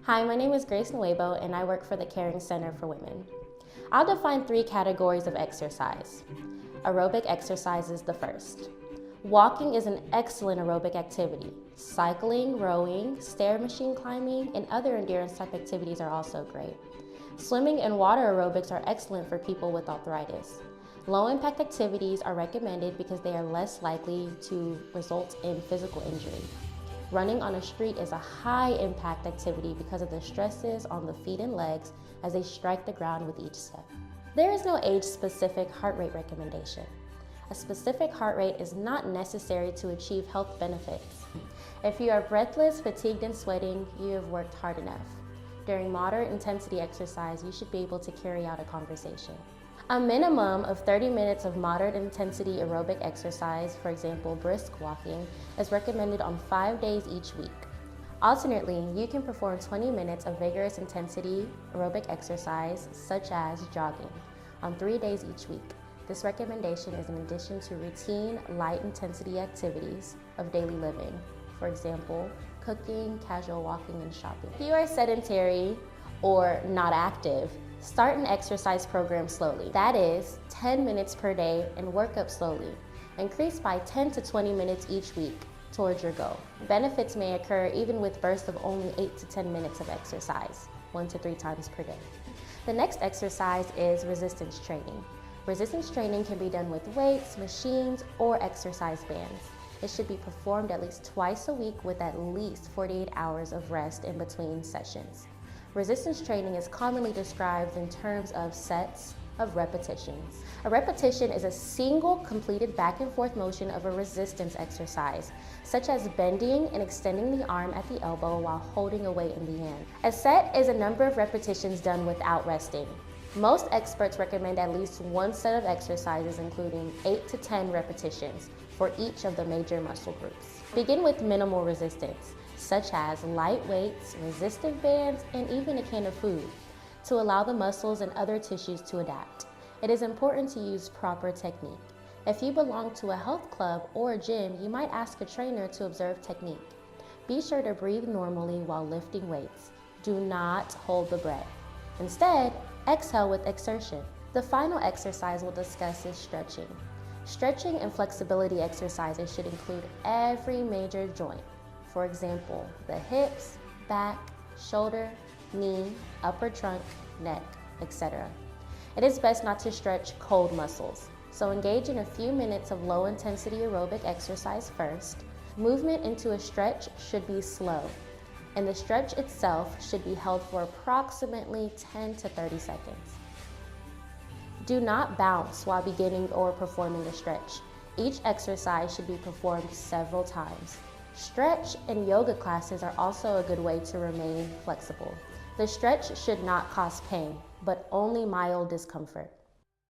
Hi, my name is Grace Nuevo and I work for the Caring Center for Women. I'll define 3 categories of exercise. Aerobic exercise is the first. Walking is an excellent aerobic activity. Cycling, rowing, stair machine climbing, and other endurance type activities are also great. Swimming and water aerobics are excellent for people with arthritis. Low impact activities are recommended because they are less likely to result in physical injury. Running on a street is a high impact activity because of the stresses on the feet and legs as they strike the ground with each step. There is no age-specific heart rate recommendation. A specific heart rate is not necessary to achieve health benefits. If you are breathless, fatigued, and sweating, you have worked hard enough. During moderate intensity exercise, you should be able to carry out a conversation. A minimum of 30 minutes of moderate intensity aerobic exercise, for example, brisk walking, is recommended on 5 days each week. Alternately, you can perform 20 minutes of vigorous intensity aerobic exercise, such as jogging, on 3 days each week. This recommendation is in addition to routine, light intensity activities of daily living, for example, cooking, casual walking, and shopping. If you are sedentary or not active, start an exercise program slowly. That is 10 minutes per day and work up slowly. Increase by 10 to 20 minutes each week towards your goal. Benefits may occur even with bursts of only 8 to 10 minutes of exercise, 1 to 3 times per day. The next exercise is resistance training. Resistance training can be done with weights, machines, or exercise bands. It should be performed at least twice a week with at least 48 hours of rest in between sessions. Resistance training is commonly described in terms of sets of repetitions. A repetition is a single completed back and forth motion of a resistance exercise, such as bending and extending the arm at the elbow while holding a weight in the hand. A set is a number of repetitions done without resting. Most experts recommend at least one set of exercises including 8 to 10 repetitions for each of the major muscle groups. Begin with minimal resistance, such as light weights, resistive bands, and even a can of food, to allow the muscles and other tissues to adapt. It is important to use proper technique. If you belong to a health club or a gym, you might ask a trainer to observe technique. Be sure to breathe normally while lifting weights. Do not hold the breath. Instead, exhale with exertion. The final exercise we'll discuss is stretching. Stretching and flexibility exercises should include every major joint. For example, the hips, back, shoulder, knee, upper trunk, neck, etc. It is best not to stretch cold muscles, so engage in a few minutes of low-intensity aerobic exercise first. Movement into a stretch should be slow, and the stretch itself should be held for approximately 10 to 30 seconds. Do not bounce while beginning or performing the stretch. Each exercise should be performed several times. Stretch and yoga classes are also a good way to remain flexible. The stretch should not cause pain, but only mild discomfort.